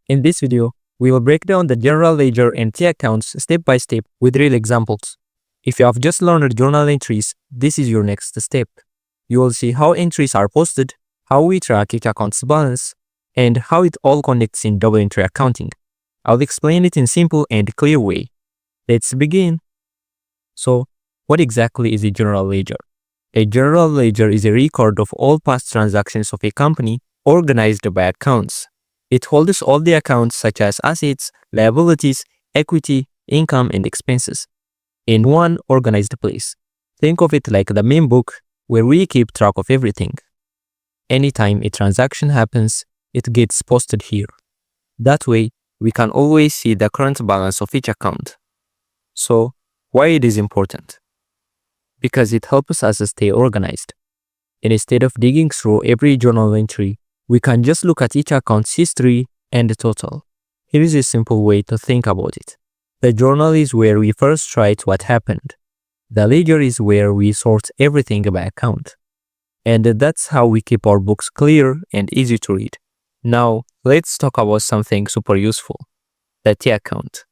In this video, we will break down the general ledger and T accounts step by step with real examples. If you have just learned journal entries, this is your next step. You will see how entries are posted, how we track each account's balance, and how it all connects in double entry accounting. I'll explain it in simple and clear way. Let's begin. So, what exactly is a general ledger? A general ledger is a record of all past transactions of a company organized by accounts. It holds all the accounts such as assets, liabilities, equity, income, and expenses in one organized place. Think of it like the main book where we keep track of everything. Anytime a transaction happens, it gets posted here. That way, we can always see the current balance of each account. So, why it is important? Because it helps us stay organized. And instead of digging through every journal entry, we can just look at each account's history and the total. Here is a simple way to think about it. The journal is where we first write what happened. The ledger is where we sort everything by account. And that's how we keep our books clear and easy to read. Now, let's talk about something super useful, the T account.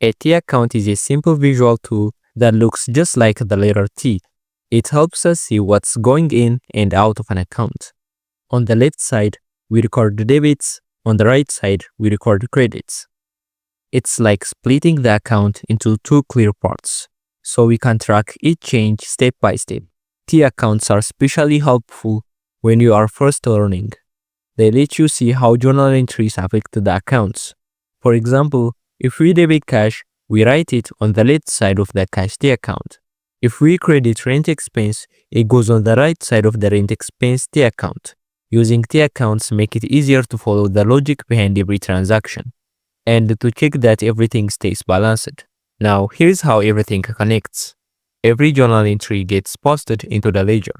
A T account is a simple visual tool that looks just like the letter T. It helps us see what's going in and out of an account. On the left side, we record the debits. On the right side, we record credits. It's like splitting the account into two clear parts, so we can track each change step by step. T accounts are especially helpful when you are first learning. They let you see how journal entries affect the accounts. For example, if we debit cash, we write it on the left side of the cash T account. If we credit rent expense, it goes on the right side of the rent expense T account. Using T accounts make it easier to follow the logic behind every transaction and to check that everything stays balanced. Now, here's how everything connects. Every journal entry gets posted into the ledger.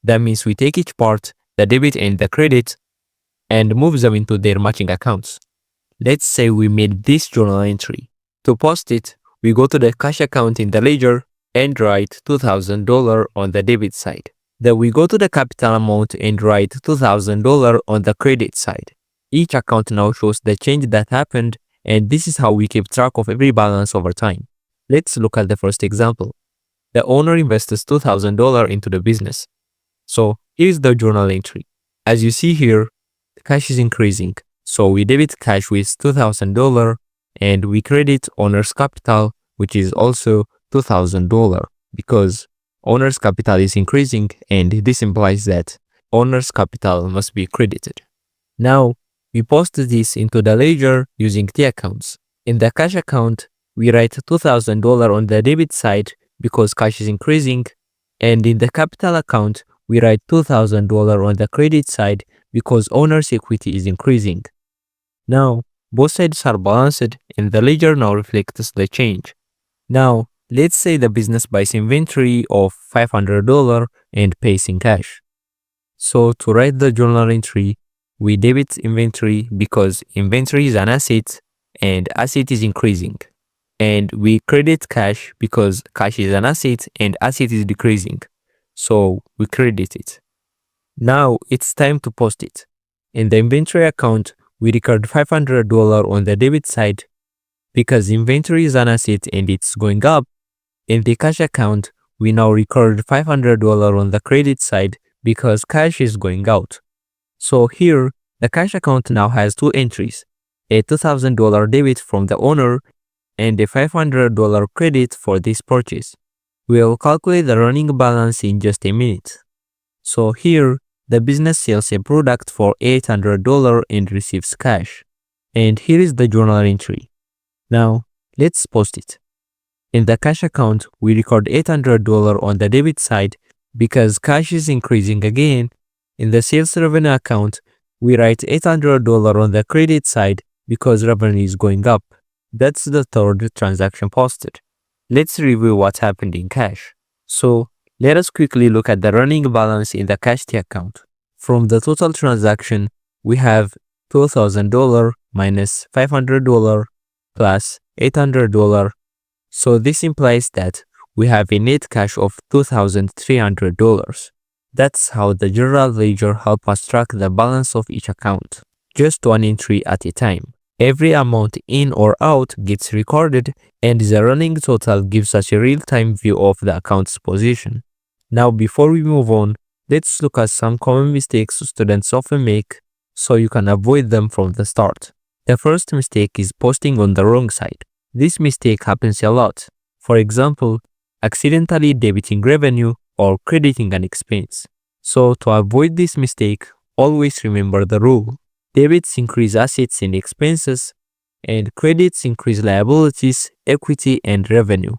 That means we take each part, the debit and the credit, and move them into their matching accounts. Let's say we made this journal entry. To post it, we go to the cash account in the ledger and write $2,000 on the debit side. Then we go to the capital amount and write $2,000 on the credit side. Each account now shows the change that happened, and this is how we keep track of every balance over time. Let's look at the first example. The owner invests $2,000 into the business. So here's the journal entry. As you see here, the cash is increasing. So we debit cash with $2,000 and we credit owner's capital, which is also $2,000 because owner's capital is increasing, and this implies that owner's capital must be credited. Now, we post this into the ledger using T accounts. In the cash account, we write $2,000 on the debit side because cash is increasing, and in the capital account, we write $2,000 on the credit side because owner's equity is increasing. Now, both sides are balanced, and the ledger now reflects the change. Now, let's say the business buys inventory of $500 and pays in cash. So to write the journal entry, we debit inventory because inventory is an asset and asset is increasing. And we credit cash because cash is an asset and asset is decreasing. So we credit it. Now it's time to post it. In the inventory account, we record $500 on the debit side because inventory is an asset and it's going up. In the cash account, we now record $500 on the credit side because cash is going out. So here, the cash account now has two entries, a $2,000 debit from the owner and a $500 credit for this purchase. We'll calculate the running balance in just a minute. So here, the business sells a product for $800 and receives cash. And here is the journal entry. Now, let's post it. In the cash account, we record $800 on the debit side because cash is increasing again. In the sales revenue account, we write $800 on the credit side because revenue is going up. That's the third transaction posted. Let's review what happened in cash. So, let us quickly look at the running balance in the cash T account. From the total transaction, we have $2,000 minus $500 plus $800. So this implies that we have a net cash of $2,300. That's how the general ledger helps us track the balance of each account, just one entry at a time. Every amount in or out gets recorded, and the running total gives us a real-time view of the account's position. Now, before we move on, let's look at some common mistakes students often make so you can avoid them from the start. The first mistake is posting on the wrong side. This mistake happens a lot. For example, accidentally debiting revenue or crediting an expense. So to avoid this mistake, always remember the rule. Debits increase assets and expenses, and credits increase liabilities, equity, and revenue.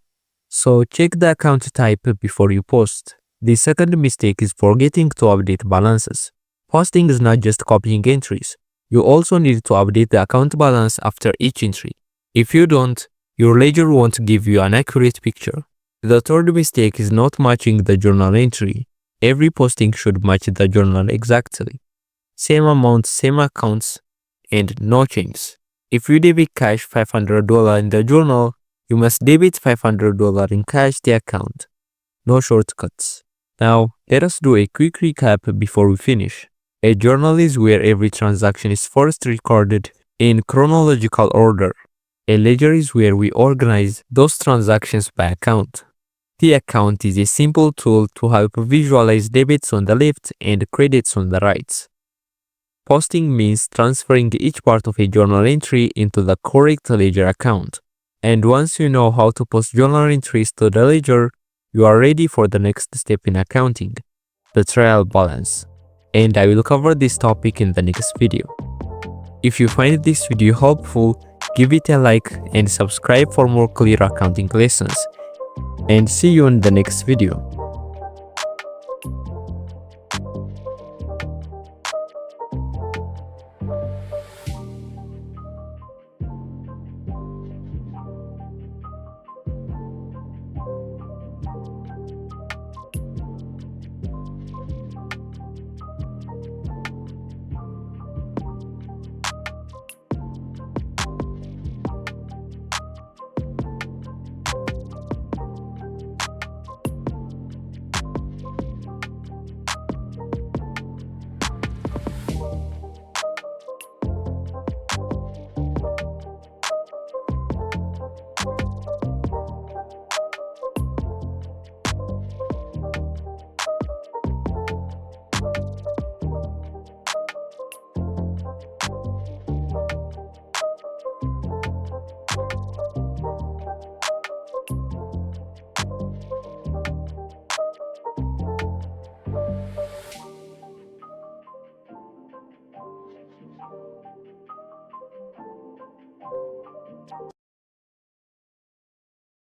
So check the account type before you post. The second mistake is forgetting to update balances. Posting is not just copying entries. You also need to update the account balance after each entry. If you don't, your ledger won't give you an accurate picture. The third mistake is not matching the journal entry. Every posting should match the journal exactly. Same amount, same accounts, and no changes. If you debit cash $500 in the journal, you must debit $500 in cash the account. No shortcuts. Now, let us do a quick recap before we finish. A journal is where every transaction is first recorded in chronological order. A ledger is where we organize those transactions by account. The account is a simple tool to help visualize debits on the left and credits on the right. Posting means transferring each part of a journal entry into the correct ledger account. And once you know how to post journal entries to the ledger, you are ready for the next step in accounting, the trial balance. And I will cover this topic in the next video. If you find this video helpful, give it a like and subscribe for more clear accounting lessons. And see you in the next video.